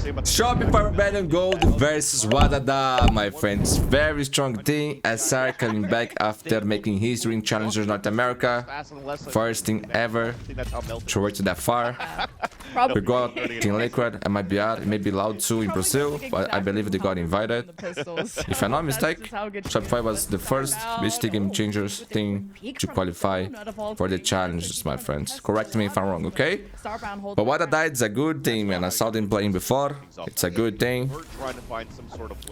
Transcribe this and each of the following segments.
Shopify Rebellion Gold versus Wadadaa, my friends. Very strong team. SR coming back after making history in Challengers North America. First team ever to work that far. We got Team Liquid and MIBR. It may be loud too in Brazil, but I believe they got invited. If I'm not mistaken, Shopify was the first VCT Game Changers team to qualify for the challenges, my friends. Correct me if I'm wrong, okay? But Wadadaa is a good team, and I saw them playing before. It's a good thing.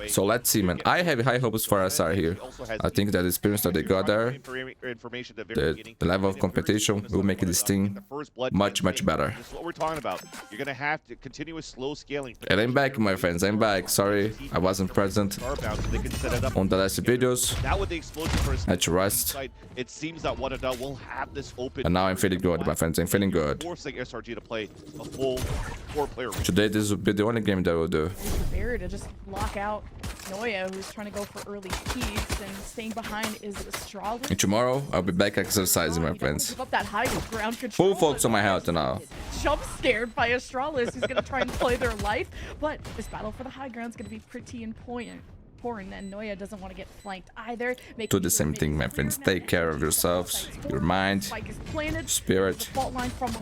So let's see, man. I have high hopes for SR here. I think that the experience that they got there, the level of competition will make this team much better. You're gonna have to continue with slow scaling. And I'm back, my friends. I'm back. Sorry, I wasn't present on the last videos. I had to rest. It seems that Wadadaa will have this open. And now I'm feeling good, my friends. I'm feeling good. Forcing SRG to play a full four-player. Today, this will be the only game that we'll do. Prepared to just lock out Noya, who's trying to go for early peaks, and staying behind is Astralis. And tomorrow, I'll be back exercising, my friends. Give up that high ground control. Full focus on my health now. Jump scared by Astralis, who's gonna try and play their life, but this battle for the high ground is gonna be pretty important. And Noya doesn't want to get flanked either. Do the same thing, my friends. Take care of yourselves, your mind, spirit,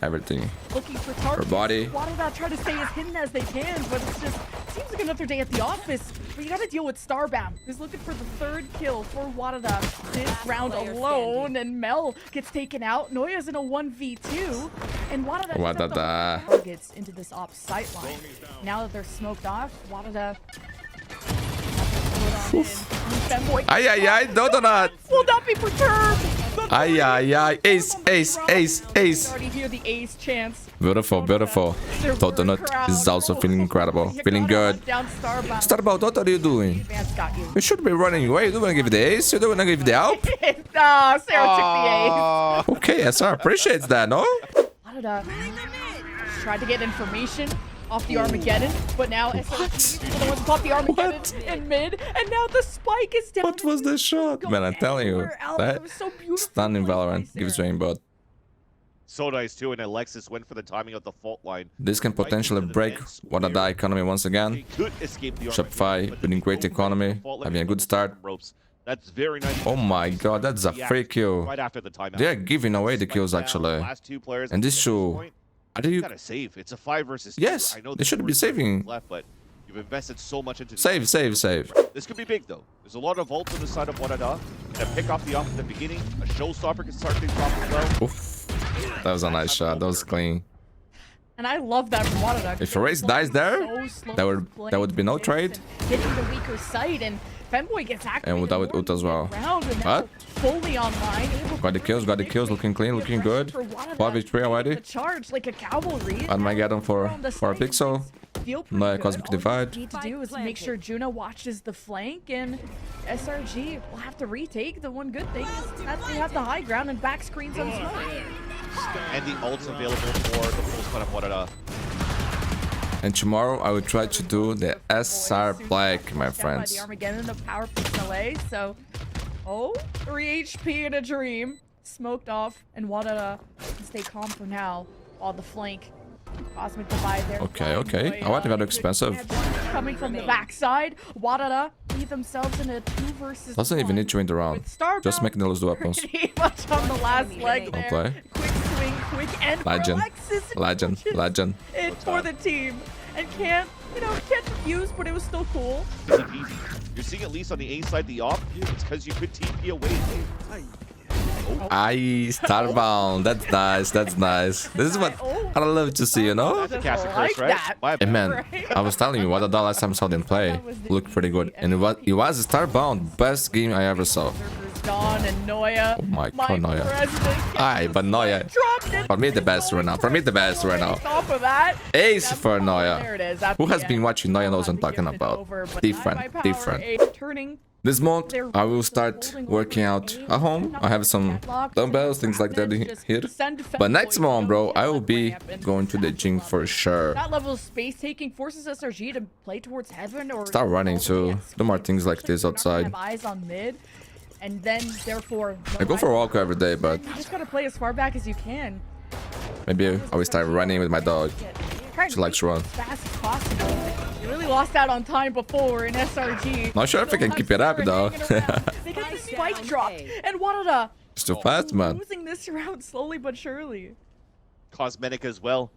everything. Your body. Wadadaa try to stay as hidden as they can, but it's just seems like another day at the office. But you gotta deal with Starbound, who's looking for the third kill for Wadadaa this round alone, and Mel gets taken out. Noya's in a 1v2, and Wadadaa targets into this ops sight line. Now that they're smoked off, Wadadaa. Ay, ay, ay, Donut! Will not be perturbed! Ay, ay, ay, ace, ace, ace, ace! Already hear the ace chance. Beautiful, beautiful. Donut is also feeling incredible, feeling good. Starbound, what are you doing? You should be running away. You don't want to give the ace? You don't want to give the help? Nah, Sarah took the ace. Okay, SR appreciates that, no? Wadadaa tried to get information off the Armageddon, but now SRG the ones pop the Armageddon in mid, and now the spike is down. What was the shot? Man, I'm telling you, that stunning Valorant gives Rainbow. So nice too, and Alexis went for the timing of the fault line. This can potentially break Wadadaa economy once again. Shopify winning great economy, having a good start. That's very nice. Oh my god, that's a free kill. Right after the timeout. They are giving away the kills actually. And this show. Are you gotta save? It's a 5 versus 2. Yes, I know they should be saving. Left, but you've invested so much into save. This could be big though. There's a lot of ults on the side of Wadadaa. Gonna pick off the off at the beginning. A showstopper can start things off as well. Oof. That was a nice shot. That was clean. And I love that from Wadadaa. If Race dies there, that would be no trade. Hitting the weaker side, and Femboy gets activated. And without ult as well. What? Fully online. Got the kills, looking clean, looking good. 5v3 already. Charge like a cavalry. Armageddon for a pixel. No Cosmic Divide. What we need to do is make sure Juna watches the flank, and SRG will have to retake. The one good thing is that they have the high ground and back screens on smoke. And the ult's available for the full squad of Wadadaa. And tomorrow I will try to do the SR Black, my friends. The Armageddon of Power LA, so 3 HP in a dream, smoked off, and Wadadaa can stay calm for now while the flank Cosmic Divide there. Okay. I want to get expensive. Coming from the backside, Wadadaa leave themselves in a 2 versus 1. Doesn't even need to win the round. Just making the lose the weapons. Pretty much on the last leg there. Play. Quick swing, quick end. Legend. It for the team, and can't defuse, but it was still cool. You're seeing at least on the A side the off. It's because you could TP away. Aye, Starbound. That's nice. This is what I love to see, you know? That. And man, I was telling you, Wadadaa last time I saw them play looked pretty good. And it was Starbound, best game I ever saw. Gone, and Noya. Oh my god, Noya. Aye, but Noya. For me, the best right now. Top of that, Ace for Noya. There it is. Who has been watching Noya knows what I'm talking about. Different. Turning. This month, I will start working out at home. I have some dumbbells, things like that here. But next month, bro, I will be going to the gym for sure. That level of space taking forces SRG to play towards heaven or start running too. Do more things like this outside. Eyes on mid, and then therefore I go for a walk every day, but you just gotta play as far back as you can. Maybe I will start running with my dog. She likes to run. As fast as possible. They really lost out on time before in SRG. Not sure if I can keep it up though. They got the spike dropped, and Wadadaa It's too fast, man. losing this round slowly but surely. Cosmetic as well.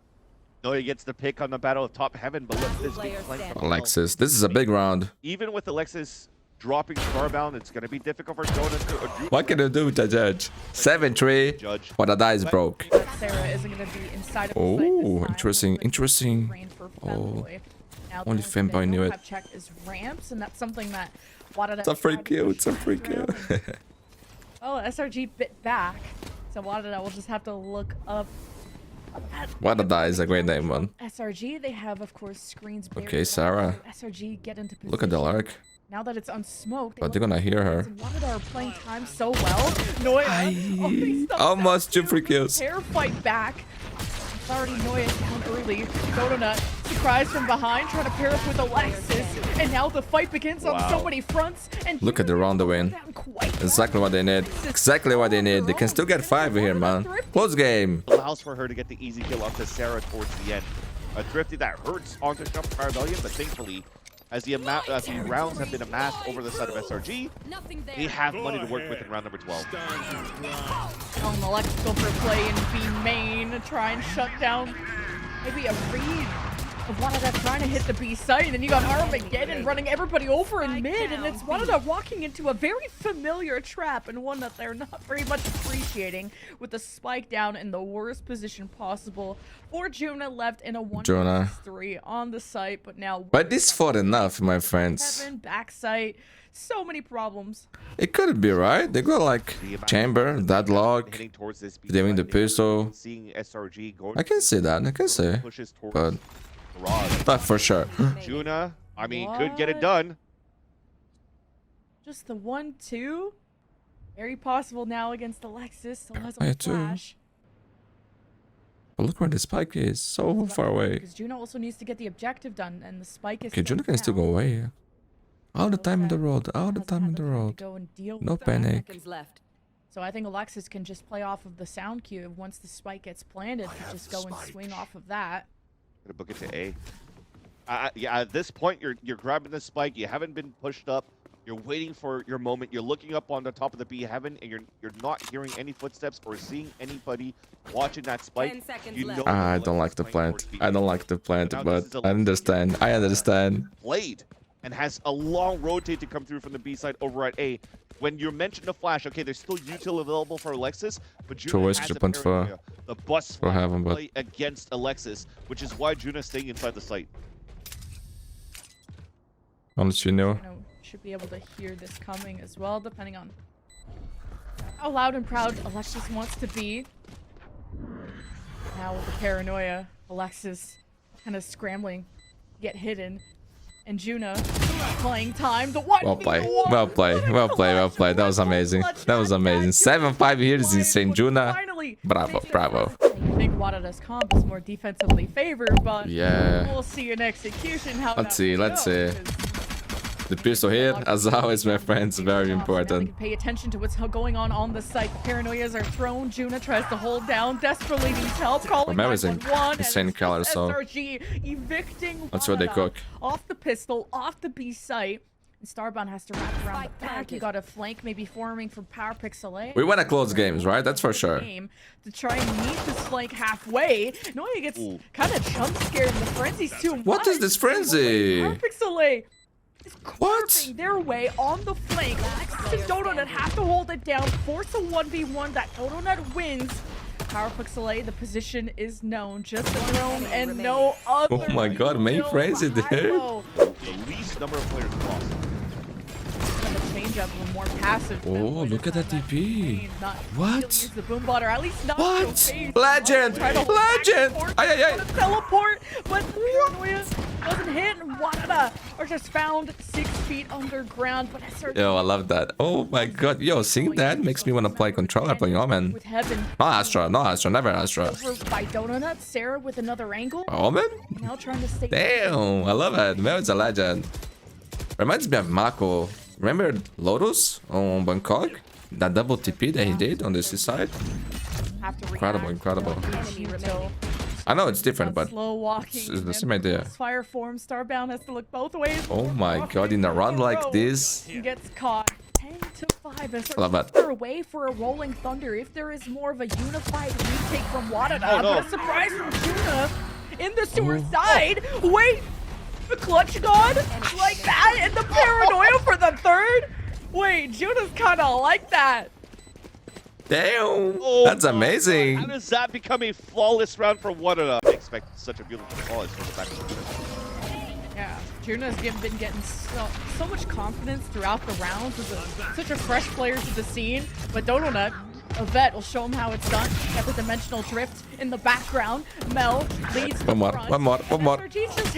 Noya gets the pick on the Battle of Top Heaven, but look at this big flank from Alexis, this is a big round. even with Alexis dropping Starbound, it's going to be difficult for Jonas to... What can you do with the judge? 7-3. Judge. Wadadaa is broke. But Sarah isn't going to be inside of the Oh, site this time. interesting, interesting. Rain for Oh, Femboy. Now only the thing Femboy they knew don't it. have check is ramps, and that's something that Wadadaa... It's a free kill, it's a free kill. Oh, SRG bit back, so Wadadaa will just have to look up. Wadadaa is a great name, man. SRG, they have, of course, screens. Okay, Sarah. SRG get into position. Look at the lark. Now that it's unsmoked, But they're gonna hear her. Wadadaa are playing time so well. Noya, Almost 2 free kills. Hair fight back. It's already Noya down early. Donut surprise from behind, trying to pair up with Alexis, and now the fight begins on so many fronts. And Look at the round the win. Exactly what they need. Exactly what they need. They can still get 5 here, man. Close game. Allows for her to get the easy kill onto Sarah towards the end. A Thrifty that hurts onto Shopify Rebellion, but thankfully, as the rounds have been amassed over the side of SRG, they have money to work with in round number 12. Oh, Alexis go for a play in B main to try and shut down maybe a read of Wadadaa trying to hit the B site, and then you got Armageddon running everybody over in mid, and it's Wadadaa walking into a very familiar trap, and one that they're not very much appreciating, with the spike down in the worst position possible for Juna, left in a 1-3 on the site, but now... But this fought enough, my friends. Heaven, back site, so many problems. It could be, right? They got like chamber, deadlock, they win the pistol. I can see that, I can see. But not for sure. Juna, I mean, could get it done. Just the 1-2? Very possible now against Alexis. Still has I a too. flash. But look where the spike is, so far away. Because Juna also needs to get the objective done, and the spike is Okay, Juna can still go away. All the time in the road, all the time in the road. No panic. So I think Alexis can just play off of the sound cue once the spike gets planted. To just go and swing off of that. Gonna book it to A. Yeah, at this point, you're grabbing the spike. You haven't been pushed up. You're waiting for your moment. You're looking up on the top of the B heaven, and you're not hearing any footsteps or seeing anybody watching that spike. You know I don't like the plant. I don't like the plant, but I understand. I understand. Played and has a long rotate to come through from the B side over at A. When you mention the flash, okay, there's still util available for Alexis, but Juna has a paranoia. The bus for heaven, but play against Alexis, which is why Juna's staying inside the site. Honestly, no. Should be able to hear this coming as well, depending on how loud and proud Alexis wants to be. Now with the paranoia, Alexis kind of scrambling, get hidden, and Juna playing time. The one. Well played. Well played. Well played. Well played. That was amazing. That was amazing. 7-5 here is insane. Juna. Bravo. Bravo. I think Wadadaa's comp is more defensively favored, but yeah, we'll see in execution how. Let's see. Let's see. The pistol here, as always, my friends, very important. Pay attention to what's going on the site. Paranoias are thrown. Juna tries to hold down, desperately needs help. Calling one insane color, so SRG evicting. That's what they cook. Off the pistol, off the B site. And Starbound has to wrap around the back. You got a flank maybe forming from Power Pixel. We want to close games, right? That's for sure. To try and meet this flank halfway. Noya gets kind of jump scared in the frenzy's too much. What is this frenzy? Power Pixel is carving their way on the flank. Alexis and Donut have to hold it down. Force a 1v1 that Donut wins. Power Pixel, the position is known. Just a drone and no other. Oh my god, main frenzy there. The least number of players lost. Change up a more passive. Oh, look at that TP. What? The boom bot, or at least not what? Legend! Legend! Ay. Teleport, but Paranoia doesn't hit, and Wadadaa are just found 6 feet underground. But yo, I love that. Oh my god. Yo, seeing that makes me want to play controller playing Omen. With Heaven. No Astra, no Astra, never Astra. Over by Donut, Sarah with another angle. Omen? Now trying to stay. Damn, I love it. Mel is a legend. Reminds me of Mako. Remember Lotus on Bangkok? That double TP that he did on the seaside? Incredible, incredible. I know it's different, but slow walking. it's the same idea. Fire form. Starbound has to look both ways. Oh my god, in a run like this. He gets caught. 10-5. As Love that. they're away for a rolling thunder. If there is more of a unified retake from Wadadaa, but a surprise from Juna in the sewer side. Wait, the clutch god like that, and the paranoia for the third. Wait, Juna's kind of like that. Damn, Oh that's my amazing. God. How does that become a flawless round for Wadadaa? I expect such a beautiful flawless from the back of the Yeah, Juna's been getting so much confidence throughout the rounds. Is such a fresh player to the scene, but Donut, a vet, will show him how it's done. Got the dimensional drift in the background. Mel leads the front. One more. SRG just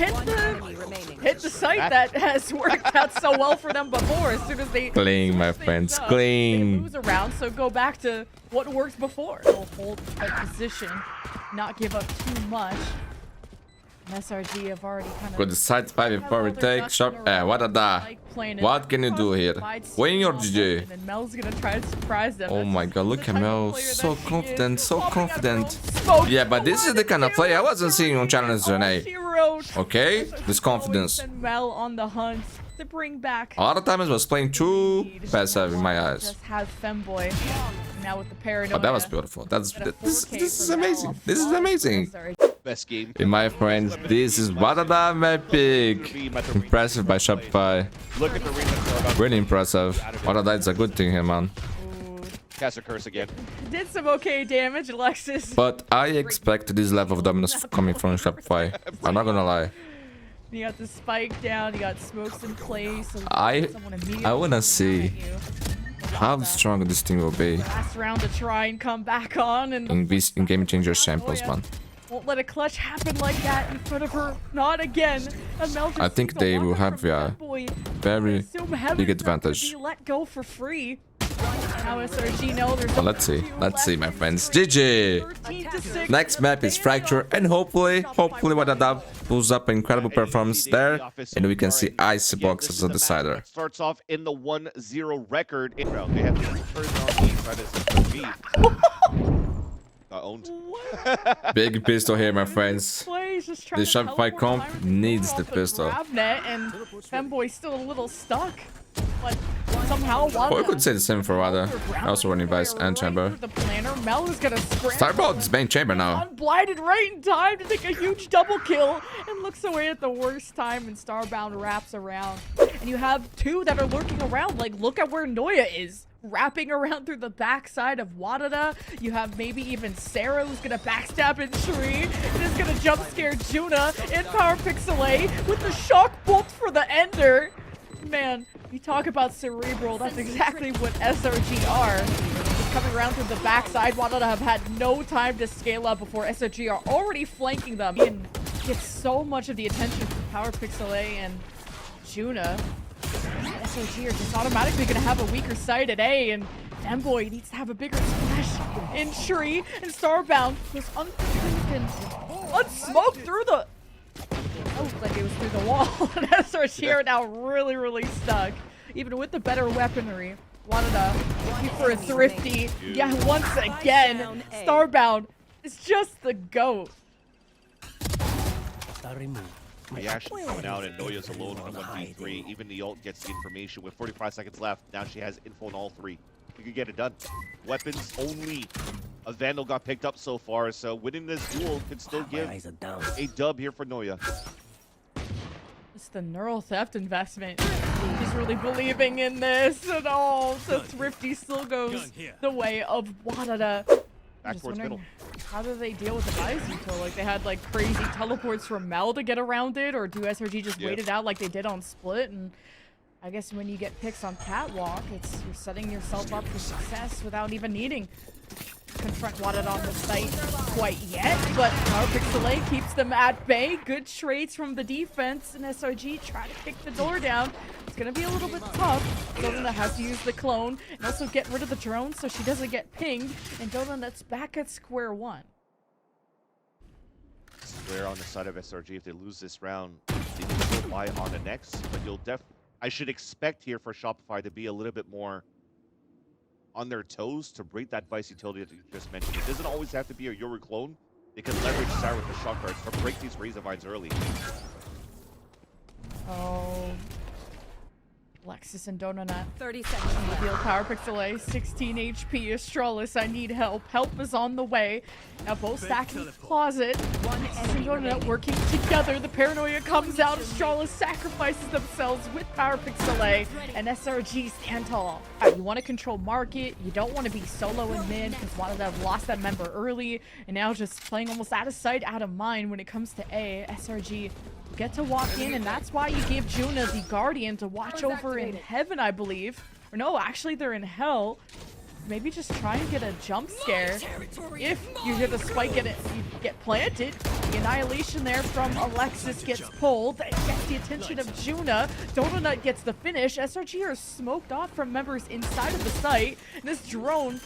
hit the site that has worked out so well for them before. As soon as they Clean, my friends, they clean. lose around, so go back to what worked before. They'll hold that position, not give up too much. And SRG have already kind of Good side 5 before we take shop. Wadadaa. What can you do here? Win your GG. And Mel's gonna try to surprise them. Oh my god, look at Mel. So confident, so confident. Smoke. Yeah, but this is the kind of play I wasn't seeing on Challenger A. Hero. Okay? This confidence. And Mel on the hunt to bring back. A lot of times was playing too passive in my eyes. Just has Femboy. Now with the paranoia. But that was beautiful. This is amazing. This is amazing. best game. Hey, my friends, this is Wadadaa Epic. Impressive by Shopify. Look at the ring that's about. Really impressive. Wadadaa is a good thing here, man. Cast a curse again. Did some okay damage, Alexis. But I expect this level of dominance coming from Shopify. I'm not gonna lie. You got the spike down, you got smokes in place. I wanna see how strong this team will be Last round to try and come back on and in Game Changer samples, man. won't let a clutch happen like that in front of her. Not again. I think they will have a very big advantage. Let go for free. Now SRG know there's But let's see, my friends. GG. Next map is Fracture, and hopefully Wadadaa pulls up an incredible performance there, and we can see Icebox as a decider. Starts off in the 1-0 record in round. They have to turn on the side as SRG. Got owned. Big pistol here, my friends. The Shopify comp needs the pistol. And Femboy's still a little stuck. But somehow, Or you could say the same for Wada. Also running Vice and Chamber. The planner, Mel is gonna Starbolt is main Chamber now. Unblinded right in time to take a huge double kill and looks away at the worst time, and Starbound wraps around. And you have two that are lurking around. Like, look at where Noya is. Wrapping around through the backside of Wadadaa. You have maybe even Sarah who's gonna backstab in Shri. And is gonna jump scare Juna in Power Pixel A with the shock bolt for the ender. Man, you talk about cerebral, that's exactly what SRG are. Just coming around through the backside, Wadadaa have had no time to scale up before SRG are already flanking them. And gets so much of the attention from Power Pixel A and Juna. SRG are just automatically going to have a weaker side at A, and Femboy needs to have a bigger splash in Shri, and Starbound was unsmoked through the... That looked like it was through the wall, and SRG are now really stuck. Even with the better weaponry, Wadadaa looking for a thrifty. Yeah, once again, Starbound is just the GOAT. Reaction coming out, and Noya's alone on a 1v3. Even the ult gets the information with 45 seconds left. Now she has info on all three. You can get it done. Weapons only. A Vandal got picked up so far, so winning this duel could still give a dub here for Noya. It's the neural theft investment. He's really believing in this at all. So Thrifty still goes the way of Wadadaa. Back towards middle. How do they deal with the Visito? Like, they had like crazy teleports from Mel to get around it, or do SRG just wait it out like they did on Split? And I guess when you get picks on Catwalk, you're setting yourself up for success without even needing to confront Wadadaa on the site quite yet. But Power Pixel A keeps them at bay. Good trades from the defense, and SRG try to kick the door down. It's gonna be a little bit tough. Donut has to use the clone and also get rid of the drone so she doesn't get pinged. And Donut's back at square one. Square on the side of SRG. If they lose this round, they can still buy on the next. But I should expect here for Shopify to be a little bit more on their toes to break that Vice utility that you just mentioned. It doesn't always have to be a Yoru clone. they can leverage Sarah with the shot cards to break these razor vines early. Oh. Lexus and Donut. 30 seconds. Reveal Power Pixel A, 16 HP. Astralis, I need help. Help is on the way. Now both stacked in the closet. Lexus and Donut working together. The paranoia comes out. Astralis sacrifices themselves with Power Pixel A, and SRG stand tall. You want to control market. You don't want to be solo in mid because Wadadaa lost that member early, and now just playing almost out of sight, out of mind when it comes to A. SRG get to walk in, and that's why you give Juna the Guardian to watch over in heaven, I believe. Or no, actually they're in hell. Maybe just try and get a jump scare. If you hear the spike and you get planted, the annihilation there from Alexis gets pulled. It gets the attention of Juna. Donut gets the finish. SRG are smoked off from members inside of the site. And this drone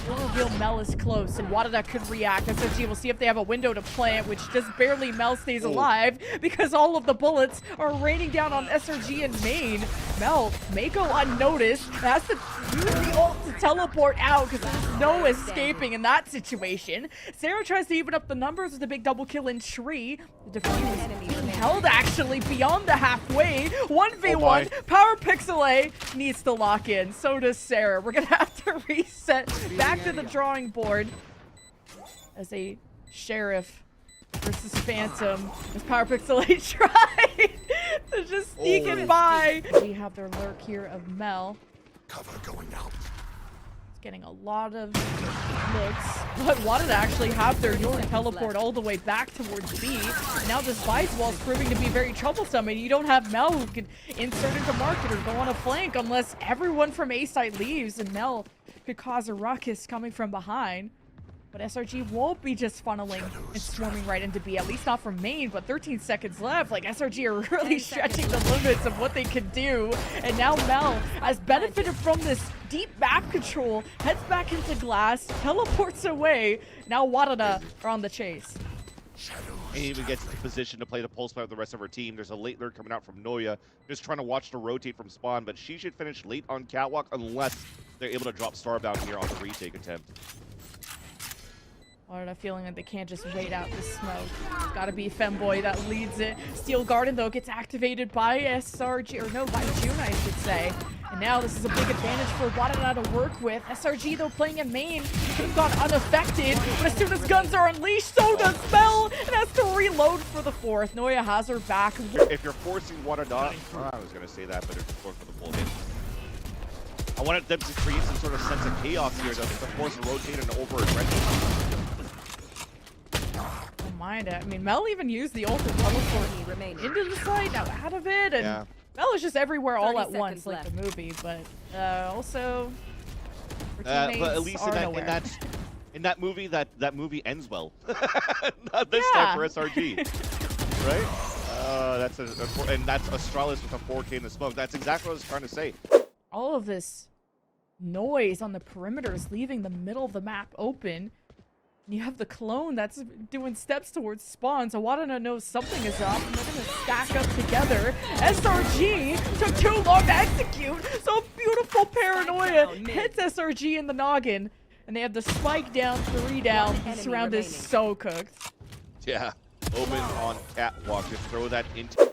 will reveal Mel is close, and Wadadaa could react. SRG will see if they have a window to plant, which just barely Mel stays alive because all of the bullets are raining down on SRG and main. Mel may go unnoticed, has to use the ult to teleport out because there's no escaping in that situation. Sarah tries to even up the numbers with a big double kill in tree. The defuse being held actually beyond the halfway. 1v1, Power Pixel A needs to lock in. So does Sarah. We're gonna have to reset back to the drawing board as a Sheriff versus Phantom as Power Pixel A tried to just sneak it by. We have their lurk here of Mel. Cover going out. It's getting a lot of looks, but wanted to actually have their York teleport all the way back towards B. And now this Vice wall is proving to be very troublesome, and you don't have Mel who can insert into market or go on a flank unless everyone from A side leaves, and Mel could cause a ruckus coming from behind. But SRG won't be just funneling and swarming right into B, at least not from main, but 13 seconds left. Like, SRG are really stretching the limits of what they can do. And now Mel has benefited from this deep map control, heads back into glass, teleports away. Now Wadadaa are on the chase. And even gets in position to play the pulse fight with the rest of her team. There's a late lurk coming out from Noya, just trying to watch the rotate from spawn, but she should finish late on catwalk unless they're able to drop Starbound here on the retake attempt. Wadadaa feeling that they can't just wait out the smoke. It's gotta be Femboy that leads it. Steel Garden, though, gets activated by SRG, or no, by June, I should say. And now this is a big advantage for Wadadaa to work with. SRG, though, playing in main, could have gone unaffected, but as soon as guns are unleashed, so does Mel, and has to reload for the fourth. Noya has her back. If you're forcing Wadadaa, I was going to say that, but if you're going for the full hit. I wanted them to create some sort of sense of chaos here to force a rotate and over-aggressive. Don't mind it. I mean, Mel even used the ult to teleport into the site, now out of it, and yeah. Mel is just everywhere all at once, like the movie, but also her teammates but at least in that movie, that movie ends well. Not this time for SRG, right? And that's Astralis with a 4K in the smoke. That's exactly what I was trying to say. All of this noise on the perimeter is leaving the middle of the map open. You have the clone that's doing steps towards spawn, so Wadadaa knows something is up, and they're gonna stack up together. SRG took too long to execute, so beautiful paranoia hits SRG in the noggin, and they have the spike down, 3 down. This round is so cooked. Yeah, open on catwalk. Just throw that into.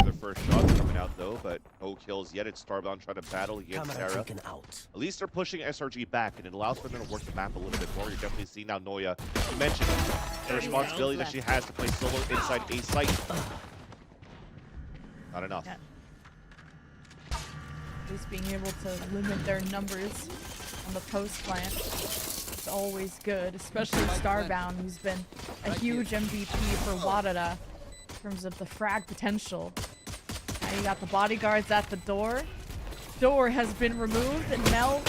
The first shot's coming out though, but no kills yet. It's Starbound trying to battle against Sarah. At least they're pushing SRG back, and it allows for them to work the map a little bit more. You're definitely seeing now Noya mentioned the responsibility that she has to play solo inside A site. Not enough. Yeah. At least being able to limit their numbers on the post plant is always good, especially Starbound, who's been a huge MVP for Wadadaa in terms of the frag potential. Now you got the bodyguards at the door. Door has been removed, and Mel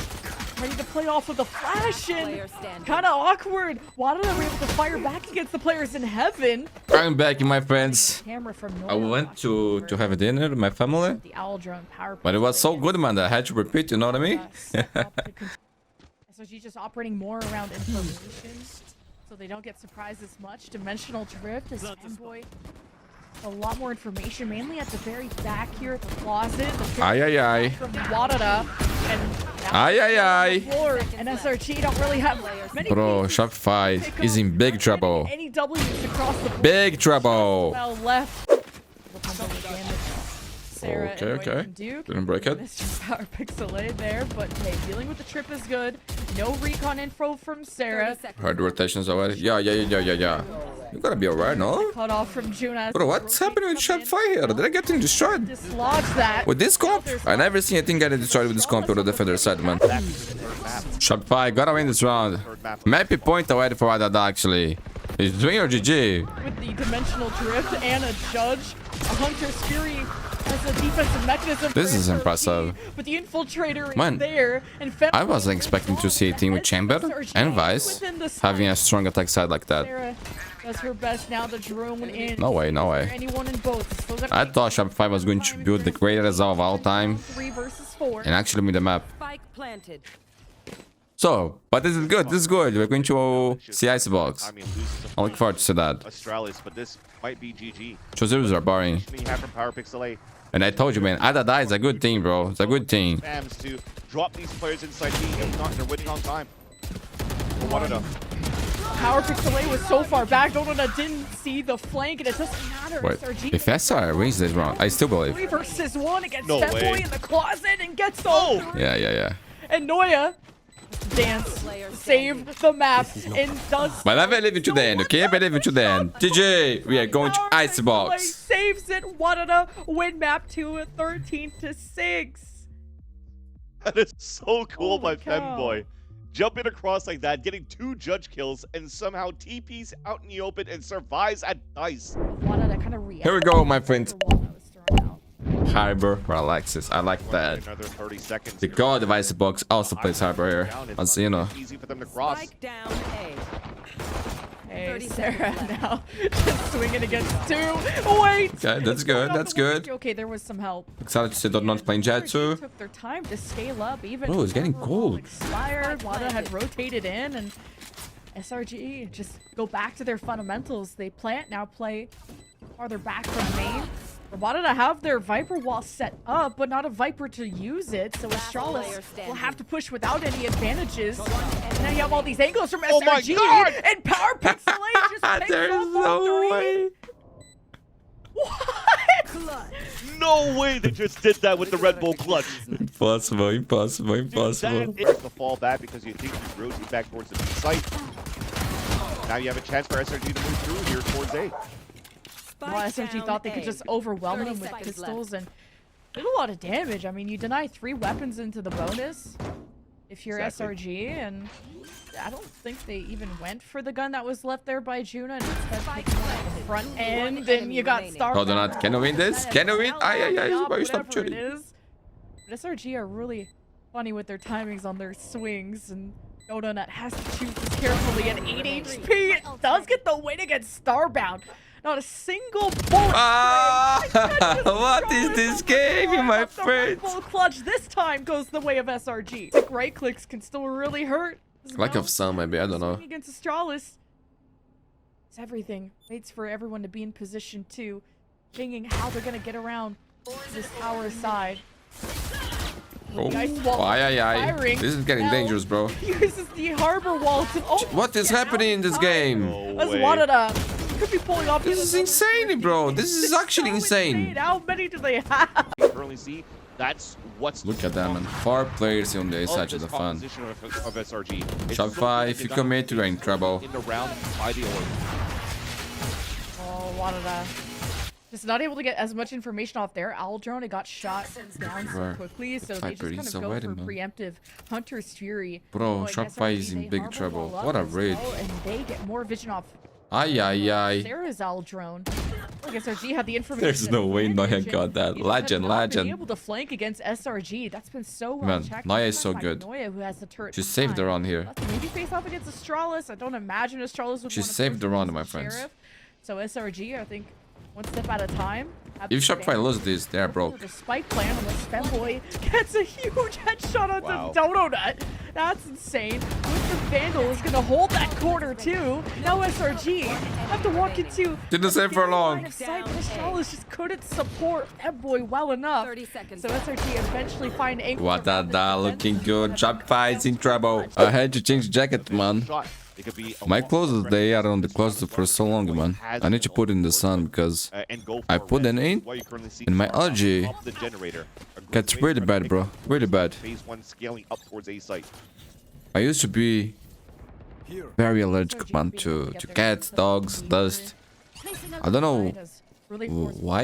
ready to play off with the flash, and kind of awkward. Wadadaa were able to fire back against the players in heaven. I'm back, my friends. Camera from I went to have a dinner with my family, the owl drone power, but it was so good, man, that I had to repeat, you know what I mean? So she's just operating more around information, so they don't get surprised as much. Dimensional drift is Fanboy. A lot more information, mainly at the very back here at the closet. Aye, aye, aye. From Wadadaa, and Ay. And SRG don't really have many Bro, pieces Shopify to pick is up. in big trouble. Any W's across the board. Big trouble. Well left. Sarah Okay, and okay. Duke. Didn't break it. Mr. Power Pixelate there, but hey, dealing with the trip is good. No recon info from Sarah. Heard rotations already. Yeah. You gotta be alright, no? Cut off from Juna. Bro, what's happening with Shopify here? They're getting destroyed. Dislodge that. With this comp? I never seen anything getting destroyed with this comp on the defender side, man. Shopify, gotta win this round. Maybe point away for Wadadaa, actually. Is it win or GG? With the dimensional drift and a judge, a Hunter's Fury as a defensive mechanism. This for is SRG, impressive. But the infiltrator Man, is there. And I wasn't expecting to see a team with Chamber and Vice having a strong attack side like that. Sarah does her best now to drone in. No way. Anyone in both. Still gonna I thought Shopify was going to build the greatest of all time 3 versus 4. and actually win the map. Spike planted. So, but this is good. We're going to see Icebox. I mean, loses I look forward to that. Astralis, but this might be GG. Choosers are boring. You have from Power Pixelate. And I told you, man, Wadadaa is a good team, bro. It's a good team. Spams to drop these players inside B. If not, they're winning on time. Well, Wadadaa. Power Pixelate was so far back. Wadadaa didn't see the flank, and it doesn't matter. Wait, SRG if SR wins this round, I still believe. 3 versus 1 against No Step way. Boy in the closet and gets all three. Yeah. And Noya dance, save the map, and does. But I believe it to the end, okay? I believe it to the end. GG, we are going to Power Pixelate Icebox. saves it. Wadadaa win map 2 at 13-6. That is so cool Holy by cow. Femboy. Jumping across like that, getting 2 judge kills, and somehow TP's out in the open and survives at dice. Wadadaa kind of reacts. Here we go, my friends. after Wadadaa was thrown out. Harbor or Alexis. I like that. Another 30 seconds. The god of Icebox also plays Harbor here. As you know. Easy for them to cross. Spike down A. Hey, 30 Sarah seconds left. now just swinging against 2. Wait. Okay, that's good. That's good. Okay, there was some help. Excited to see they're not playing Jetsu. Took their time to scale up. Even Bro, it's getting Marvel cold. Expired. Wada had rotated in, and SRG just go back to their fundamentals. They plant now, play farther back from main. Wada to have their Viper wall set up, but not a Viper to use it. So Astralis will have to push without any advantages. And now you have all these angles from SRG. Oh my God! And Power Pixelate just picks There's up no on 3. way. What? No way they just did that with the Red Bull clutch. Impossible. That is the fall back because you think you rotate back towards the site. Now you have a chance for SRG to move through here towards A. Well, SRG thought they could just overwhelm them with pistols and did a lot of damage. I mean, you deny 3 weapons into the bonus if you're Exactly. SRG, and I don't think they even went for the gun that was left there by Juna, and instead picking one at the front end, and you got Star. Hold on, can we win this? Can we win? Aye, stop Whatever shooting. it is. But SRG are really funny with their timings on their swings, and Donut has to choose this carefully at 8 HP. It does get the win against Starbound. Not a single bullet. What is this game, my friends? Full clutch this time goes the way of SRG. Sick right clicks can still really hurt. Lack of sound, maybe. I don't know. Swinging against Astralis. It's everything. Waits for everyone to be in position too, thinking how they're gonna get around this tower side. Oh, Nice wall firing. This is getting Now dangerous, bro. Uses the harbor wall to. Oh, What is happening in this game? No That's way. Wadadaa. Could be pulling off. This is insane, bro. This is actually so insane. How many do they have? You currently see that's what's Look at them, man. 4 players on the side of the fun. composition of SRG. It's Shopify, so if you done commit, you're in trouble. in the round by the order. Oh, Wadadaa. Just not able to get as much information off there. Owl drone, it got shot down so Bro, quickly, so they Viper just kind is of go already, for man. preemptive Hunter's Fury. Bro, Like Shopify SRG, is in they big harbor trouble. wall up What a as raid. well, and they get more vision off Aye. Sarah's owl drone. Look, SRG had the information. There's no way Noya advantage, got and that. he just have not been Legend. able to flank against SRG. That's been so well Man, checked. Noya It's is so by good. Noya, who has the turret She saved the behind. run here. Let's maybe face off against Astralis. I don't imagine Astralis would She wanna saved push the run, against my the friends. Sheriff. So SRG, I think, one step at a time. have If the Shopify advantage. loses this, they're broke. The spike plan unless Femboy gets a huge headshot onto Wow. Donut. That's insane. With the Vandal is gonna hold that corner too. Now SRG have to walk into. Didn't say for long. Line of sight, but Astralis just couldn't support that boy well enough. 30 seconds. So SRG eventually find angle. Wadadaa looking good. Shopify is in trouble. I had to change jacket, man. Shot. It could be a My lot clothes, more they are aggressive. on the closet for so long, man. I need to put it in the sun because And go I for put it. it in, Why you currently see and my Starbound allergy up the generator. A great gets way really for bad, pick bro. up Really bad. Phase 1 scaling up towards A site. I used to be very allergic, man, to cats, dogs, dust. I don't know why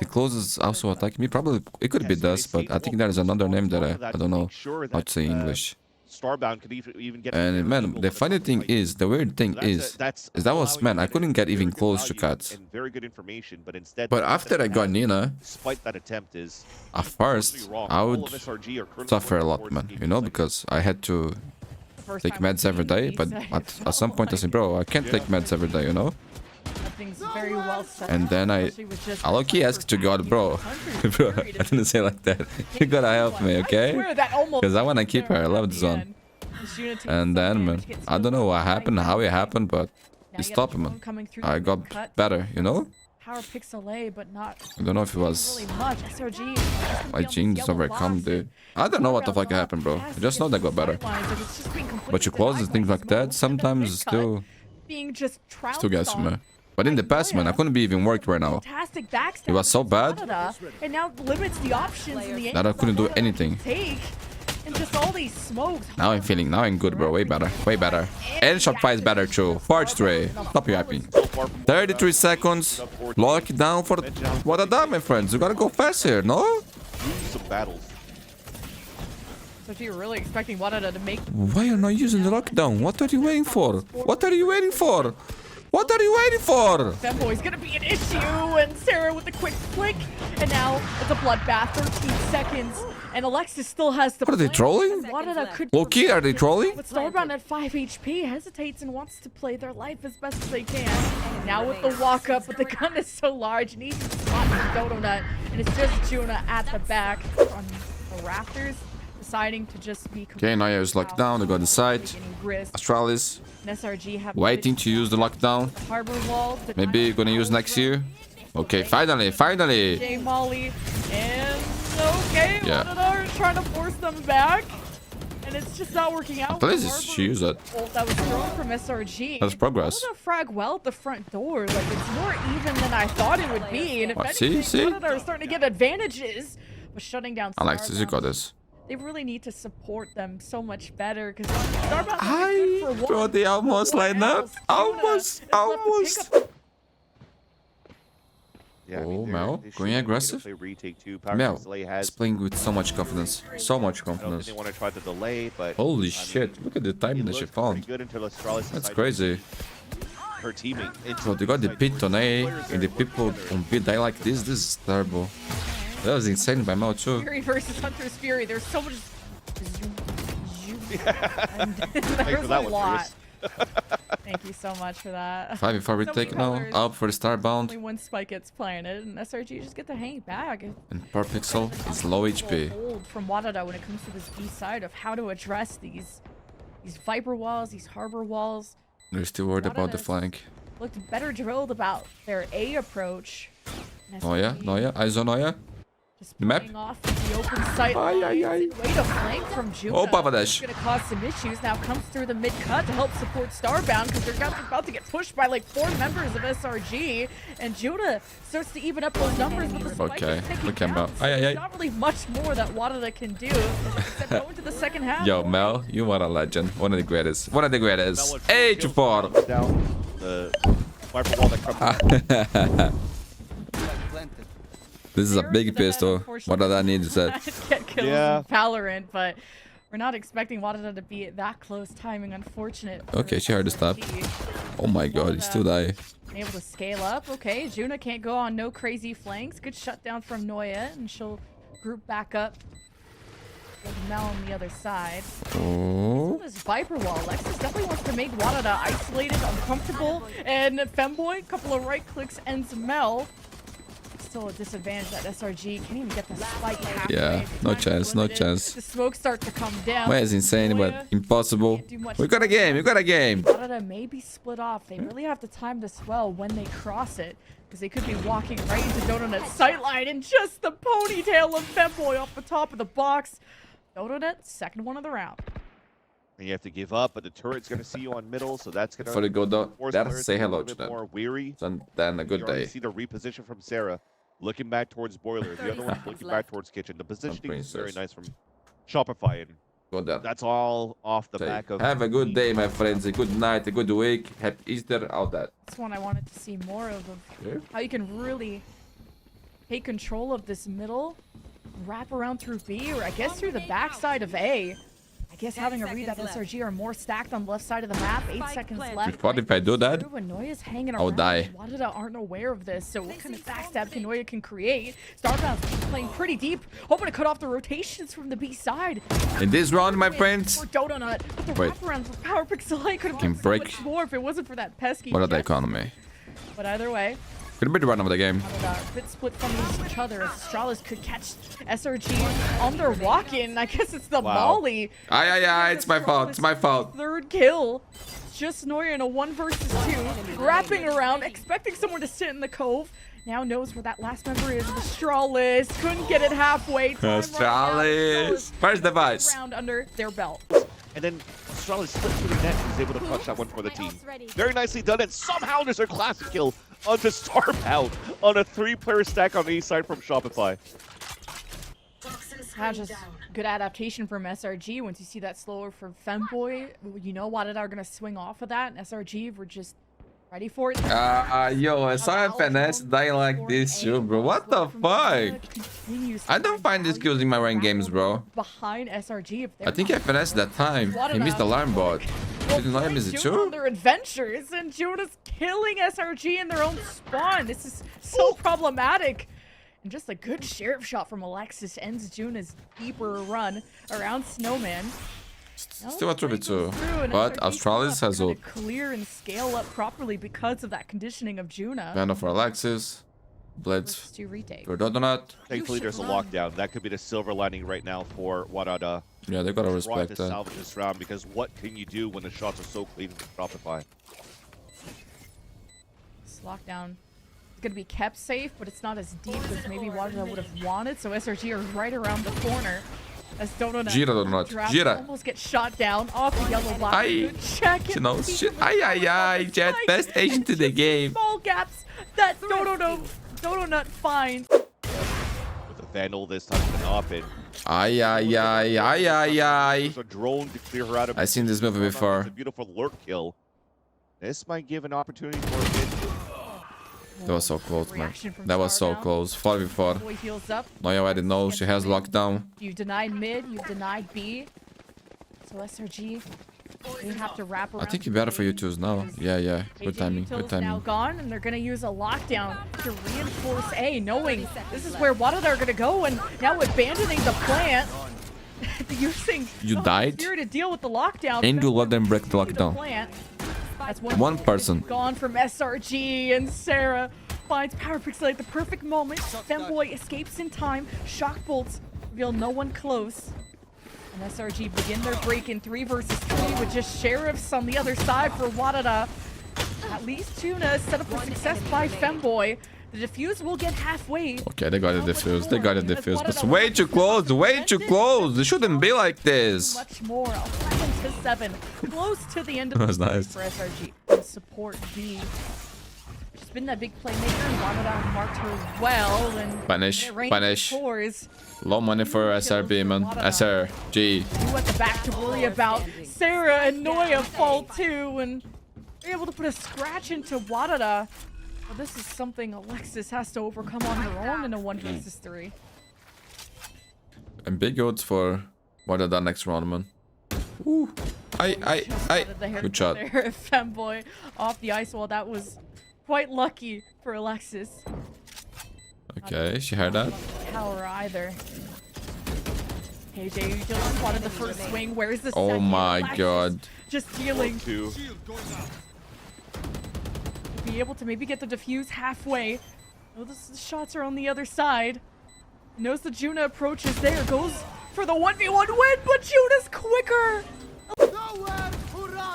the clothes also attack me. Probably it could be dust, but I think there is another name that I don't know how to say in English. Starbound could even get. And man, the funny thing is, the weird thing is that was, man, I couldn't get even close to cats. And very good information, but instead. But after I got Nina, despite that attempt, is at first I would suffer a lot, man. You know, because I had to take meds every day. But at some point I said, bro, I can't take meds every day, you know. Nothing's very well set And up, then especially with just I low-key asked to God, bro, bro, I didn't say like that. You gotta help me, okay? Because I wanna keep her. I love this one. And then, man, I don't know what happened, how it happened, but he stopped, man. I got better, you know? Power pixel, but not I don't know if it was really much. SRG my genes overcome, dude. I don't know what the fuck happened, bro. I just know they got better. But your clothes and things like that sometimes still gets me. But in the past, man, I couldn't be even worked right now. It was so bad and now limits the options in the that I couldn't do anything. take. And just all these smokes. Now I'm good, bro. Way better. Way better. And Shopify is better too. Forge 3. Stop yapping. 33 seconds. Lock it down for Wadadaa, my friends. You gotta go fast here, no? lose some battles. So if you're really expecting Wadadaa to make. Why are you not using the lockdown? What are you waiting for? What are you waiting for? What are you waiting for? Femboy's gonna be an issue, and Sarah with a quick flick, and now it's a bloodbath. 13 seconds, and Alexis still has the. What are they trolling? Wadadaa could. Low-key, are they trolling? But Starbound at 5 HP hesitates and wants to play their life as best as they can. And now with the walk up, but the gun is so large, and he's spotting the Dodo Nut, and it's just Juna at the back on the rafters, deciding to just be. Okay, now is locked down. They got the side. Astralis SRG have waiting to use the lockdown. harbor wall. Maybe gonna use next year. Okay, finally. J Molly and okay, Yeah. Wadadaa is trying to force them back, and it's just not working out. At least she used it. Ult that was thrown from SRG. That's progress. Wadadaa frag well at the front door. Like it's more even than I thought it would be. And if What, anything, see? Wadadaa are starting to get advantages, but shutting down. Alexis, you Starbound, got this. they really need to support them so much better because Starbound is good for Bro, one. they almost lined up. Almost. Yeah, Oh, Mel, going aggressive? Mel is playing with so much confidence. So much confidence. They want to try the delay, but Holy shit, look at the timing that she found. Good until Astralis That's decided crazy. her teammate. Bro, they got the pit on A and the people on B die like this. This is terrible. That was insane by Mel too. Fury versus Hunter's Fury. There's so much. And Thanks there's for that a one, lot. Thank you so much for that. 5 before retake now. colors. Up for the Starbound. Only one spike gets planted, and SRG just get to hang back. And Per Pixel is low HP. Hold from Wadadaa when it comes to this B side of how to address these Viper walls, these harbor walls. They're still worried about the Wadadaa's flank. Looked better drilled about their A approach. And Noya, SRG Noya, eyes on Noya. Just The map. playing off the open sight Ay, ay, lines ay. and way to flank from Juna. Oh, Papa Dash. It's gonna cause some issues. Now comes through the mid cut to help support Starbound because they're about to get pushed by like 4 members of SRG, and Juna starts to even up those numbers. But the spike Okay, is ticking look at Mel. down, Ay, ay, ay. there's not really much more that Wadadaa can do except go into the second half. Yo, Mel, you are a legend. One of the greatest. One of the greatest. H4. Down the Viper wall that comes. This is a big pistol. Wadadaa needs that. Get kills Yeah. in Valorant, but we're not expecting Wadadaa to be at that close timing. Unfortunate. for Okay, she heard the stop. SRG. Oh my god, he still die. Able to scale up. Okay, Juna can't go on no crazy flanks. Good shutdown from Noya, and she'll group back up with Mel on the other side. Oh. This Viper wall, Alexis definitely wants to make Wadadaa isolated, uncomfortable, and Femboy, couple of right clicks ends Mel. still a disadvantage that SRG can't even get the spike halfway. Yeah, no chance, no chance. The smoke starts to come down. Well, it's insane, but impossible. We got a game, we got a game. Wadadaa may be split off. They really have to time this well when they cross it, because they could be walking right into Donut's sightline, and just the ponytail of Femboy off the top of the box. Donut, second one of the round. And you have to give up, but the turret's going to see you on middle, so that's going to Before they go down, force let's players say to be a hello little to bit them. more weary. And then a good You already day. see the reposition from Sarah, looking back towards Boiler. The other one looking back towards Kitchen. The positioning is very nice from Shopify, and Go down. that's all off the back of. Have a good day, my friends. A good night, a good week. Happy Easter, all that. This one I wanted to see more of Yeah. how you can really take control of this middle, wrap around through B, or I guess through the backside of A. I guess having a read that SRG are more stacked on the left side of the map. 8 seconds left. What if I do that? Noya's hanging I'll around. die. Wadadaa aren't aware of this, so what kind of backstab Noya can create? Starbound's playing pretty deep, hoping to cut off the rotations from the B side. In this round, my friends. For Donut, but the Wait. wraparound for Power Pixel could have Can done so break. much more if it wasn't for that pesky. What are the jet. economy? But either way, Could be the run of the game. a bit split from each other. As Astralis could catch SRG on their walk-in. I guess it's the Molly. Aye, it's my fault. It's my fault. Third kill. Just Noya in a 1 versus 2. Wrapping around, expecting someone to sit in the cove. Now knows where that last member is. Astralis couldn't get it halfway. Astralis. First device. Round under their belt. And then Astralis slipped through the net and was able to clutch that one for the team. Very nicely done, and somehow there's a classic kill onto Starbound on a 3-player stack on the east side from Shopify. That's just good adaptation from SRG. Once you see that slower from Femboy, you know Wadadaa are going to swing off of that. And SRG were just ready for it. Yo, I saw a finesse dying like this too, bro. What the fuck? I don't find these kills in my ranked games, bro. Behind SRG, if I think I finessed that time. He missed the alarm bot. Didn't I miss it on too? their adventures, and Juna's killing SRG in their own spawn. This is so problematic. And just a good sheriff shot from Alexis ends Juna's deeper run around Snowman. Still a 2v2, but Astralis has ult. Clear and scale up properly because of that conditioning of Juna. Banner for Alexis. Blitz To retake. for Donut. Thankfully, there's a lockdown. That could be the silver lining right now for Wadadaa. Yeah, they gotta Trying respect to that. salvage this round, because what can you do when the shots are so clean from Shopify? This lockdown is going to be kept safe, but it's not as deep as maybe Wadadaa would have wanted. So SRG are right around the corner. As Donut Gira, Donut. draft Gira. almost gets shot down off the yellow block. Aye. Good check. She knows shit. Aye, Jet. Best agent to the game. Small gaps that Donut finds. With a Vandal this time to off it. Aye. There's a drone to clear her out of. I seen this movie It's before. a beautiful lurk kill. This might give an opportunity for a bit. That was so close, man. Reaction from That was so Starbound. close. 4v4. Boy heals up. Noya already knows she has lockdown. You denied mid, you denied B. So SRG, you have to wrap around. I think it's better for you twos now. Yeah. Good AJ timing. Util's Good now timing. gone, and they're gonna use a lockdown to reinforce A, knowing this is where Wadadaa are gonna go, and now abandoning the plant. Using You died? here to deal with the lockdown. And you let them break the lockdown. Plant. That's One person. gone from SRG, and Sarah finds Power Pixel at the perfect moment. Femboy escapes in time. Shock bolts reveal no one close. And SRG begin their break in 3 versus 3 with just sheriffs on the other side for Wadadaa. At least Tuna is set up for success by Femboy. The defuse will get halfway. Okay, they got the defuse. They got the defuse. But it's way too close. Way too close. It shouldn't be like this. Much more. 11 to 7. Close to the end of That was the nice. for SRG. And support B. She's been that big playmaker, and Wadadaa marked her well. And Punish. their range Punish. scores. Low money for SRB, man. SRG. You at the back to worry about. Sarah and Noya fall too, and they're able to put a scratch into Wadadaa. Well, this is something Alexis has to overcome on her own in a 1 versus 3. And big odds for Wadadaa next round, man. Ooh. Good shot. There, Femboy off the ice wall. That was quite lucky for Alexis. Okay, she heard that. Power either. AJ, you just wanted the first swing. Where's the Oh second? my Alexis god. Just dealing. Two. Be able to maybe get the defuse halfway. Oh, the shots are on the other side. Knows the Juna approach is there. Goes for the 1v1 win, but Juna's quicker.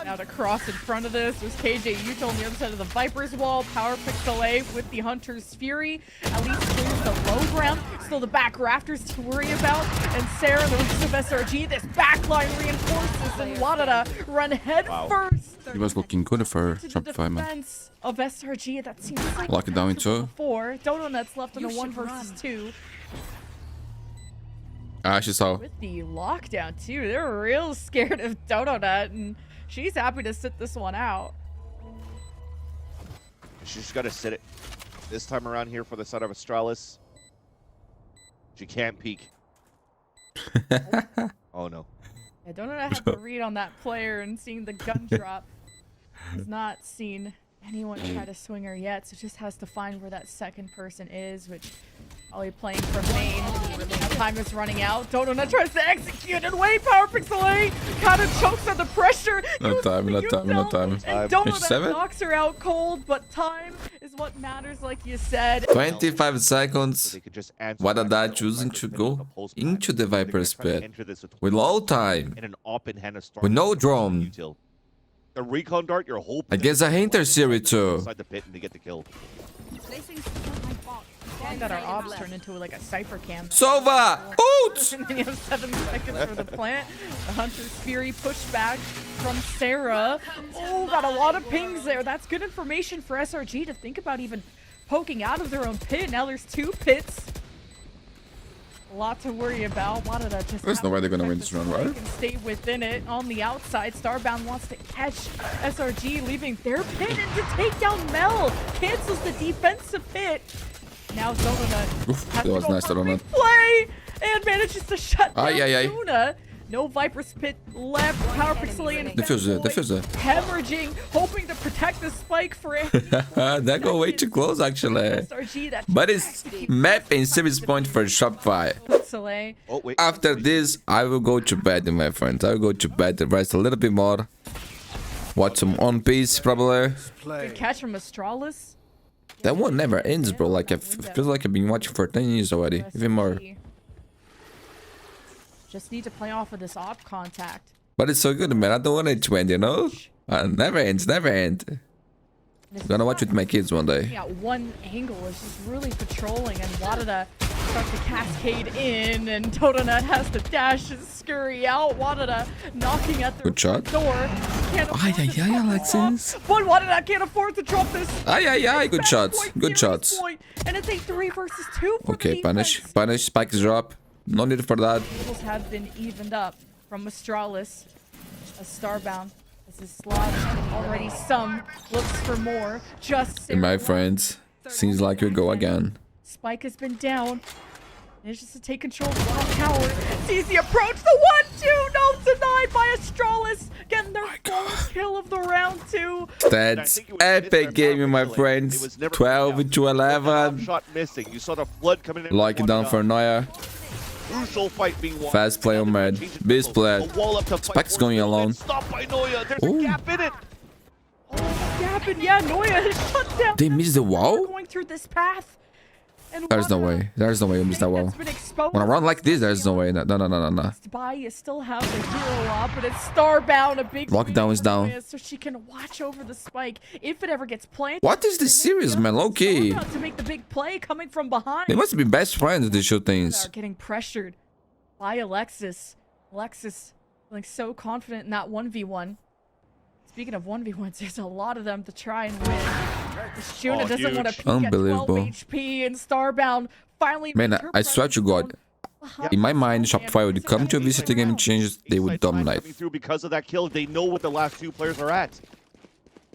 Now to cross in front of this was KJ Yuta on the other side of the Viper's wall. Power Pixel A with the Hunter's Fury. At least clears the low ground. Still the back rafters to worry about. And Sarah, the rest of SRG, this backline reinforces and Wadadaa run head first. He was looking good for Shopify, man. Defense of SRG, that seems like Lock it down into. before. Donut's left on a 1 versus 2. I actually saw. With the lockdown too, they're real scared of Donut, and she's happy to sit this one out. She's just got to sit it. This time around here for the side of Astralis. She can't peek. Oh no. Yeah, Donut had the read on that player and seeing the gun drop. Has not seen anyone try to swing her yet, so just has to find where that second person is, which probably playing from main. Now time is running out. Donut tries to execute and wait. Power Pixel A kind of chokes on the pressure. No time, no time, no time. And Donut knocks her out cold, but time is what matters, like you said. 25 seconds. They could just answer Wadadaa back choosing right to within go the post into match. the They're Viper's gonna try to pit enter this with low time, in an open hand of storm. with no drone, Util. The recon dart, you're hoping against a Hunter series too. inside the pit and they get the kill. I got our ops turned into like a cypher cam. Sova! Out! And then you have 7 seconds for the plant. The Hunter's Fury pushback from Sarah. Oh, got a lot of pings there. That's good information for SRG to think about even poking out of their own pit. Now there's 2 pits. A lot to worry about. Wadadaa just There's no way they're gonna win this round, right? Can stay within it. On the outside, Starbound wants to catch SRG, leaving their pit and to take down Mel. Cancels the defensive pit. Now Donut Oof, has that was to go nice, for Donut. replay and manages to shut down Ay, ay, ay. Juna. No Viper's pit left. Power Pixel Diffuser, diffuser. hemorrhaging, hoping to protect the spike for it. That go way too close actually. SRG, that But it's map and service point for Shopify. Pixel. Oh wait. After this, I will go to bed, my friends. I will go to bed and rest a little bit more. Watch some One Piece, probably. Good catch from Astralis. That one never ends, bro. Like, it feels like I've been watching for 10 years already. Even more. Just need to play off of this op contact. But it's so good, man. I don't want it to end, you know? Never ends, never end. Gonna watch with my kids one day. Yeah, one angle is just really patrolling, and Wadadaa starts to cascade in, and Donut has to dash and scurry out. Wadadaa knocking at the Good shot. door. Can't afford Ay, to ay, ay, drop Alexis. off, but Wadadaa can't afford to drop this. Ay, ay, ay. Good Match shots. point, Good series shots. point, and it's a 3 versus 2 for Okay, the punish. defense. Punish. Spikes drop. No need for that. Tables have been evened up from Astralis. A Starbound. This is Slav already some. Looks for more. Just And my friends, seems like we go again. Spike has been down. Manages to take control of the one tower. Sees the approach. The 1-2. No, denied by Astralis. Getting their fourth kill of the round 2. That's epic gaming, my friends. 12 to 11. Shot missing. You saw the flood coming in. Lock it down for Noya. Crucial fight being won. Fast play on mid. Beast play. Spike's going alone. Stop by Noya. There's Ooh. a gap in it. Oh, gap, and yeah, Noya is shut down. They missed the wall? Going through this path. And There's no Wadadaa, way. There's no way you missed that wall. that's been exposed. When I run like this, there's no way. No, no, no, no, no. By you still have the hero up, but it's Starbound, a big Lockdown lead is for down. Noya, so she can watch over the spike if it ever gets planted. What is this series, man? Low key. Starbound to make the big play coming from behind. They must be best friends to shoot Are things. getting pressured by Alexis. Alexis feeling so confident in that 1v1. Speaking of 1v1s, there's a lot of them to try and win. This Juna Oh, doesn't want to huge. peek at 12 Unbelievable. HP, and Starbound finally Man, made her I swear to God, in my mind, Shopify would come to a VCT game and change, they would dominate. Coming through because of that kill. They know what the last 2 players are at.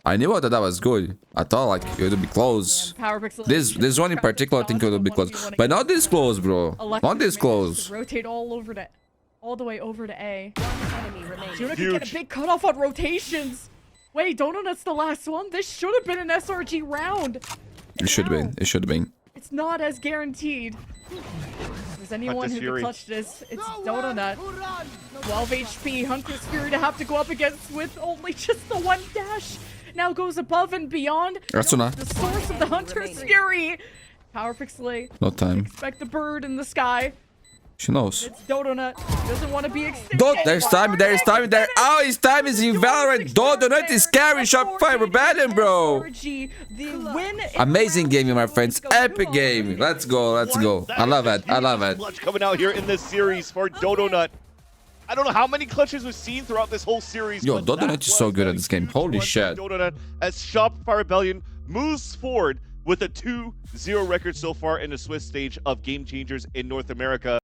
I knew that was good. I thought like it would be close. Power Pixel. This one in particular, I think it would be close, but not this close, bro. Not this close. Rotate all the way over to A. Enemy remaining. Juna can get a Huge. big cutoff on rotations. Wait, Donut's the last one. This should have been an SRG round. It should have been. It should have been. It's not as guaranteed. If there's anyone Hunter's who Fury. can clutch this, it's Donut. 12 HP, Hunter's Fury to have to go up against with only just the 1 dash. Now goes above and beyond. Asuna. The source of the Hunter's Fury. Power Pixelate. No time. Expect the bird in the sky. She knows. It's Dodonut. Doesn't want to be extinct. Don't. There's time. There's time. There. Oh, his time is in Valorant. Donut is carrying Shopify Rebellion, bro. The win. Amazing game, my friends. Epic game. Let's go. Let's go. I love it. I love it. Clutch coming out here in this series for Dodonut. I don't know how many clutches we've seen throughout this whole series. Yo, but Dodonut that is so was good a at this game. huge Holy one for shit. Dodonut as Shopify Rebellion moves forward with a 2-0 record so far in the Swiss stage of Game Changers in North America.